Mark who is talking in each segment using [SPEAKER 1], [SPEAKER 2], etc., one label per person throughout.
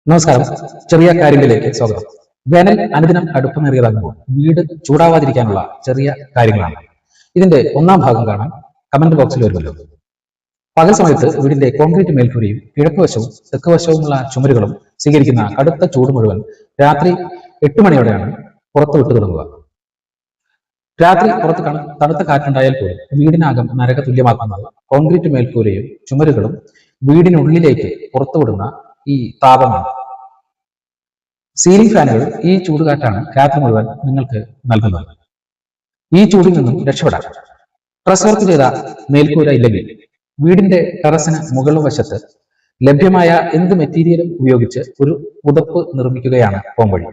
[SPEAKER 1] നമസ്കാരം. ചെറിയ കാര്യങ്ങളിലേക്ക് സ്വാഗതം. വേനൽ അനുദിനം അടുപ്പമേറിയതാകുമ്പോൾ വീട് ചൂടാവാതിരിക്കാനുള്ള ചെറിയ കാര്യങ്ങളാണ്. ഇതിന്റെ ഒന്നാം ഭാഗം കാണാൻ കമന്റ് ബോക്സിൽ വരുമല്ലോ. പകൽ സമയത്ത് വീടിന്റെ കോൺക്രീറ്റ് മേൽക്കൂരയും കിഴക്കുവശവും തെക്കുവശവുമുള്ള ചുമരുകളും സ്വീകരിക്കുന്ന കടുത്ത ചൂട് മുഴുവൻ രാത്രി 8 മണിയോടെയാണ് പുറത്തു വിട്ടു തുടങ്ങുക. രാത്രി പുറത്ത് തണുത്ത കാറ്റുണ്ടായാൽ പോലും വീടിനാകം നരക തുല്യമാക്കുന്നത് കോൺക്രീറ്റ് മേൽക്കൂരയും ചുമരുകളും വീടിനുള്ളിലേക്ക് പുറത്തുവിടുന്ന ഈ താപമാണ്. സീലിംഗ് ഫാനുകൾ ഈ ചൂടുകാറ്റാണ് രാത്രി മുഴുവൻ നിങ്ങൾക്ക് നൽകുന്നത്. ഈ ചൂടിൽ നിന്നും രക്ഷപ്പെടാൻ ട്രസ് വർക്ക് ചെയ്ത മേൽക്കൂര ഇല്ലെങ്കിൽ വീടിന്റെ ടെറസിന് മുകൾ വശത്ത് ലഭ്യമായ എന്ത് മെറ്റീരിയലും ഉപയോഗിച്ച് ഒരു പുതപ്പ് നിർമ്മിക്കുകയാണ് പോംവഴി.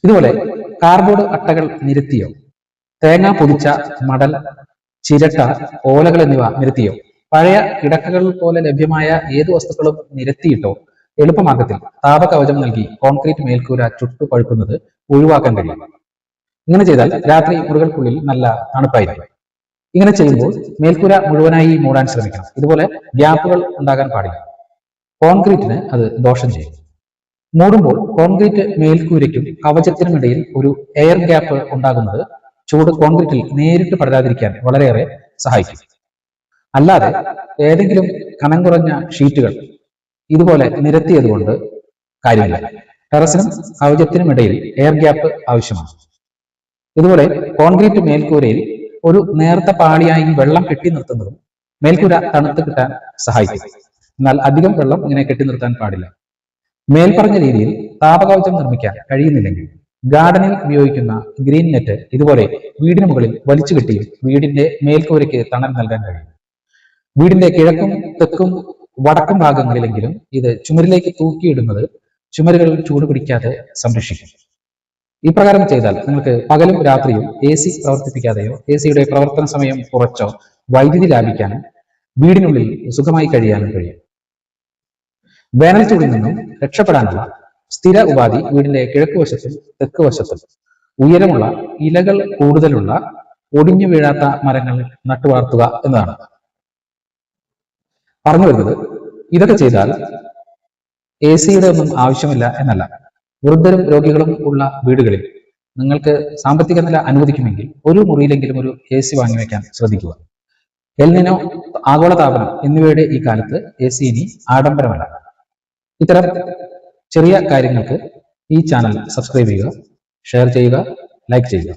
[SPEAKER 1] ഇതുപോലെ കാർഡ്ബോർഡ് അട്ടകൾ നിരത്തിയോ, തേങ്ങ പൊതിച്ച മടൽ, ചിരട്ട, ഓലകൾ എന്നിവ നിരത്തിയോ, പഴയ കിടക്കകൾ പോലെ ലഭ്യമായ ഏത് വസ്തുക്കളും നിരത്തിയിട്ടോ എളുപ്പമാർഗത്തിൽ താപകവചം നൽകി കോൺക്രീറ്റ് മേൽക്കൂര ചുട്ടുപഴുക്കുന്നത് ഒഴിവാക്കാൻ കഴിയും. ഇങ്ങനെ ചെയ്താൽ രാത്രി മുറികൾക്കുള്ളിൽ നല്ല തണുപ്പായിരിക്കും. ഇങ്ങനെ ചെയ്യുമ്പോൾ മേൽക്കൂര മുഴുവനായി മൂടാൻ ശ്രമിക്കണം. ഇതുപോലെ ഗ്യാപ്പുകൾ ഉണ്ടാകാൻ പാടില്ല. കോൺക്രീറ്റിന് അത് ദോഷം ചെയ്യും. മൂടുമ്പോൾ കോൺക്രീറ്റ് മേൽക്കൂരയ്ക്കും കവചത്തിനുമിടയിൽ ഒരു എയർ ഗ്യാപ്പ് ഉണ്ടാകുന്നത് ചൂട് കോൺക്രീറ്റിൽ നേരിട്ട് പടരാതിരിക്കാൻ വളരെയേറെ സഹായിക്കും. അല്ലാതെ ഏതെങ്കിലും കനം കുറഞ്ഞ ഷീറ്റുകൾ ഇതുപോലെ നിരത്തിയത് കൊണ്ട് കാര്യമില്ല. ടെറസിനും കവചത്തിനും ഇടയിൽ എയർ ഗ്യാപ്പ് ആവശ്യമാണ്. ഇതുപോലെ കോൺക്രീറ്റ് മേൽക്കൂരയിൽ ഒരു നേർത്ത പാളിയായി വെള്ളം കെട്ടി നിർത്തുന്നതും മേൽക്കൂര തണുത്ത് കിട്ടാൻ സഹായിക്കും. എന്നാൽ അധികം വെള്ളം ഇങ്ങനെ കെട്ടി നിർത്താൻ പാടില്ല. മേൽപ്പറഞ്ഞ രീതിയിൽ താപകവചം നിർമ്മിക്കാൻ കഴിയുന്നില്ലെങ്കിൽ ഗാർഡനിൽ ഉപയോഗിക്കുന്ന ഗ്രീൻ നെറ്റ് ഇതുപോലെ വീടിന് മുകളിൽ വലിച്ചു കെട്ടിയും വീടിന്റെ മേൽക്കൂരയ്ക്ക് തണൽ നൽകാൻ കഴിയും. വീടിന്റെ കിഴക്കും തെക്കും വടക്കും ഭാഗങ്ങളിലെങ്കിലും ഇത് ചുമരിലേക്ക് തൂക്കിയിടുന്നത് ചുമരുകൾ ചൂട് പിടിക്കാതെ സംരക്ഷിക്കും. ഇപ്രകാരം ചെയ്താൽ നിങ്ങൾക്ക് പകലും രാത്രിയും AC പ്രവർത്തിപ്പിക്കാതെയോ AC-യുടെ പ്രവർത്തന സമയം കുറച്ചോ വൈദ്യുതി ലാഭിക്കാനും വീടിനുള്ളിൽ സുഖമായി കഴിയാനും കഴിയും. വേനൽ ചൂടിൽ നിന്നും രക്ഷപ്പെടാനുള്ള സ്ഥിര ഉപാധി വീടിന്റെ കിഴക്കുവശത്തും തെക്കുവശത്തും ഉയരമുള്ള ഇലകൾ കൂടുതലുള്ള ഒടിഞ്ഞു വീഴാത്ത മരങ്ങൾ നട്ടുവളർത്തുക എന്നതാണ്. പറഞ്ഞു വരുന്നത്, ഇതൊക്കെ ചെയ്താൽ AC-യുടെ ഒന്നും ആവശ്യമില്ല എന്നല്ല. വൃദ്ധരും രോഗികളും ഉള്ള വീടുകളിൽ നിങ്ങൾക്ക് സാമ്പത്തിക നില അനുവദിക്കുമെങ്കിൽ ഒരു മുറിയിലെങ്കിലും ഒരു AC വാങ്ങിവെക്കാൻ ശ്രദ്ധിക്കുക. എൽനിനോ, ആഗോളതാപനം എന്നിവയുടെ ഈ കാലത്ത് AC ഇനി ആഡംബരമല്ല. ഇത്തരം ചെറിയ കാര്യങ്ങൾക്ക് ഈ ചാനൽ സബ്സ്ക്രൈബ് ചെയ്യുക, ഷെയർ ചെയ്യുക, ലൈക്ക് ചെയ്യുക.